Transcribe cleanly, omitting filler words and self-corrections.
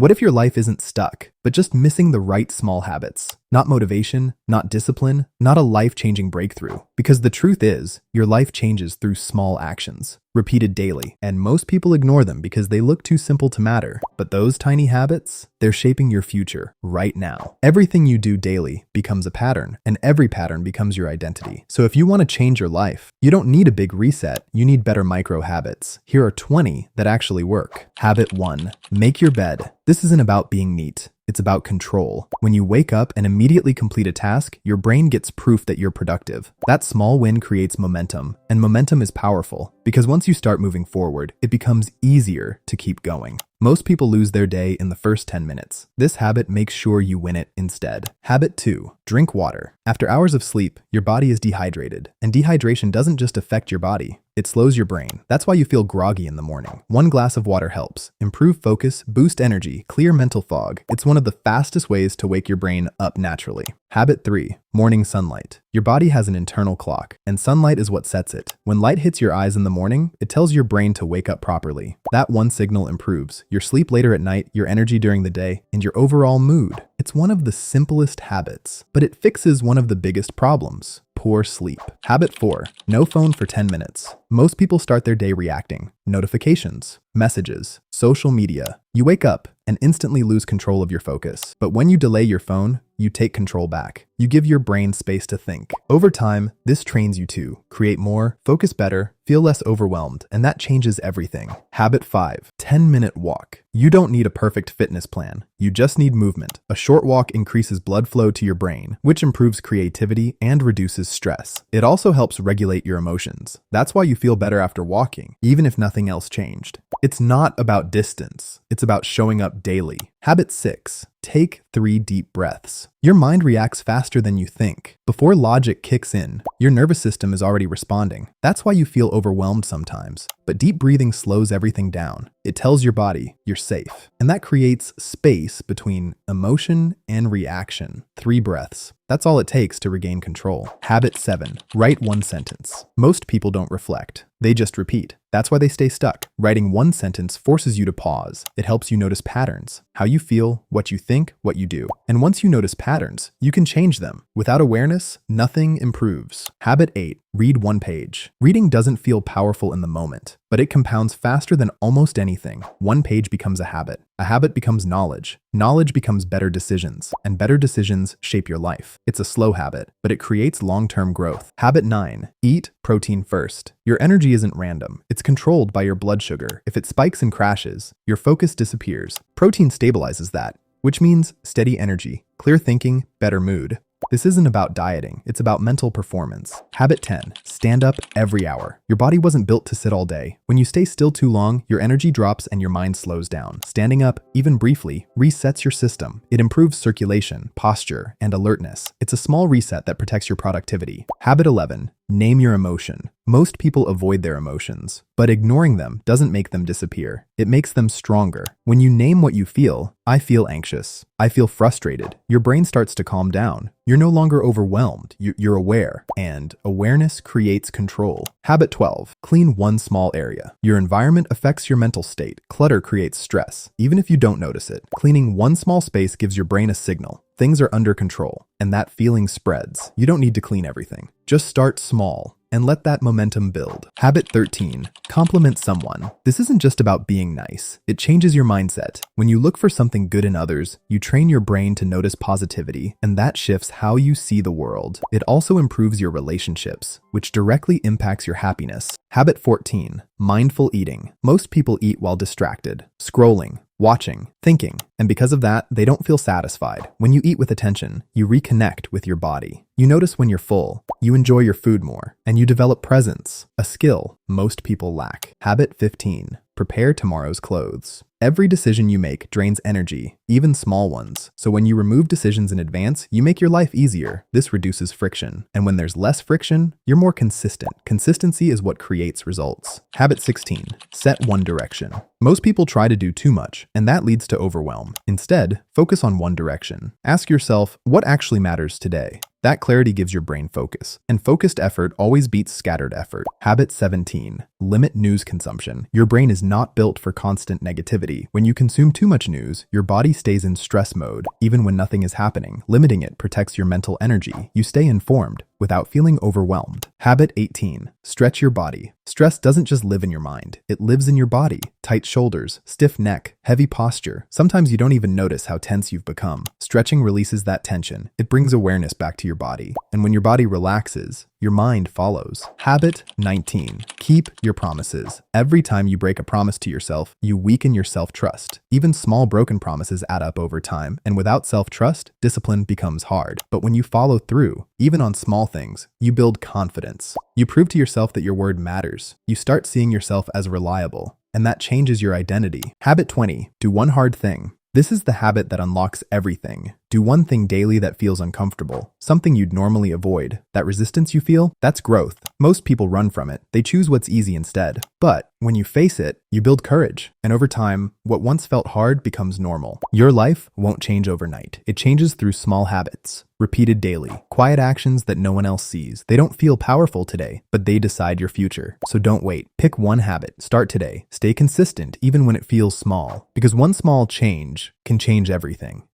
What if your life isn't stuck, but just missing the right small habits? Not motivation, not discipline, not a life-changing breakthrough. Because the truth is, your life changes through small actions, repeated daily, and most people ignore them because they look too simple to matter. But those tiny habits, they're shaping your future right now. Everything you do daily becomes a pattern, and every pattern becomes your identity. So if you want to change your life, you don't need a big reset, you need better micro habits. Here are 20 that actually work. Habit 1. Make your bed. This isn't about being neat. It's about control. When you wake up and immediately complete a task, your brain gets proof that you're productive. That small win creates momentum, and momentum is powerful because once you start moving forward, it becomes easier to keep going. Most people lose their day in the first 10 minutes. This habit makes sure you win it instead. Habit 2. Drink water. After hours of sleep, your body is dehydrated, and dehydration doesn't just affect your body. It slows your brain. That's why you feel groggy in the morning. 1 glass of water helps. Improve focus, boost energy, clear mental fog. It's one of the fastest ways to wake your brain up naturally. Habit 3. Morning sunlight. Your body has an internal clock, and sunlight is what sets it. When light hits your eyes in the morning, it tells your brain to wake up properly. That one signal improves your sleep later at night, your energy during the day, and your overall mood. It's one of the simplest habits, but it fixes one of the biggest problems: poor sleep. Habit 4. No phone for 10 minutes. Most people start their day reacting. Notifications, messages, social media. You wake up and instantly lose control of your focus. But when you delay your phone, you take control back. You give your brain space to think. Over time, this trains you to create more, focus better, feel less overwhelmed, and that changes everything. Habit 5. 10-minute walk. You don't need a perfect fitness plan. You just need movement. A short walk increases blood flow to your brain, which improves creativity and reduces stress. It also helps regulate your emotions. That's why you feel better after walking, even if nothing else changed. It's not about distance. It's about showing up daily. Habit 6. Take 3 deep breaths. Your mind reacts faster than you think. Before logic kicks in, your nervous system is already responding. That's why you feel overwhelmed sometimes. But deep breathing slows everything down. It tells your body you're safe. And that creates space between emotion and reaction. 3 breaths. That's all it takes to regain control. Habit 7. Write 1 sentence. Most people don't reflect. They just repeat. That's why they stay stuck. Writing 1 sentence forces you to pause. It helps you notice patterns, how you feel, what you think, what you do. And once you notice patterns, you can change them. Without awareness, nothing improves. Habit 8. Read 1 page. Reading doesn't feel powerful in the moment, but it compounds faster than almost anything. 1 page becomes a habit. A habit becomes knowledge. Knowledge becomes better decisions, and better decisions shape your life. It's a slow habit, but it creates long-term growth. Habit 9. Eat protein first. Your energy isn't random. It's controlled by your blood sugar. If it spikes and crashes, your focus disappears. Protein stabilizes that, which means steady energy, clear thinking, better mood. This isn't about dieting, it's about mental performance. Habit 10. Stand up every hour. Your body wasn't built to sit all day. When you stay still too long, your energy drops and your mind slows down. Standing up, even briefly, resets your system. It improves circulation, posture, and alertness. It's a small reset that protects your productivity. Habit 11. Name your emotion. Most people avoid their emotions, but ignoring them doesn't make them disappear. It makes them stronger. When you name what you feel, I feel anxious. I feel frustrated. Your brain starts to calm down. You're no longer overwhelmed. You're aware, and awareness creates control. Habit 12. Clean 1 small area. Your environment affects your mental state. Clutter creates stress, even if you don't notice it. Cleaning 1 small space gives your brain a signal. Things are under control, and that feeling spreads. You don't need to clean everything. Just start small and let that momentum build. Habit 13. Compliment someone. This isn't just about being nice. It changes your mindset. When you look for something good in others, you train your brain to notice positivity, and that shifts how you see the world. It also improves your relationships, which directly impacts your happiness. Habit 14. Mindful eating. Most people eat while distracted, scrolling, watching, thinking, and because of that, they don't feel satisfied. When you eat with attention, you reconnect with your body. You notice when you're full, you enjoy your food more, and you develop presence, a skill most people lack. Habit 15. Prepare tomorrow's clothes. Every decision you make drains energy, even small ones. So when you remove decisions in advance, you make your life easier. This reduces friction. And when there's less friction, you're more consistent. Consistency is what creates results. Habit 16. Set 1 direction. Most people try to do too much, and that leads to overwhelm. Instead, focus on 1 direction. Ask yourself, what actually matters today? That clarity gives your brain focus, and focused effort always beats scattered effort. Habit 17. Limit news consumption. Your brain is not built for constant negativity. When you consume too much news, your body stays in stress mode, even when nothing is happening. Limiting it protects your mental energy. You stay informed without feeling overwhelmed. Habit 18. Stretch your body. Stress doesn't just live in your mind, it lives in your body. Tight shoulders, stiff neck, heavy posture. Sometimes you don't even notice how tense you've become. Stretching releases that tension. It brings awareness back to your body. And when your body relaxes, your mind follows. Habit 19. Keep your promises. Every time you break a promise to yourself, you weaken your self-trust. Even small broken promises add up over time, and without self-trust, discipline becomes hard. But when you follow through, even on small things, you build confidence. You prove to yourself that your word matters. You start seeing yourself as reliable, and that changes your identity. Habit 20. Do one hard thing. This is the habit that unlocks everything. Do one thing daily that feels uncomfortable, something you'd normally avoid. That resistance you feel, that's growth. Most people run from it. They choose what's easy instead. But when you face it, you build courage. And over time, what once felt hard becomes normal. Your life won't change overnight. It changes through small habits, repeated daily, quiet actions that no one else sees. They don't feel powerful today, but they decide your future. So don't wait. Pick one habit. Start today. Stay consistent even when it feels small, because one small change can change everything.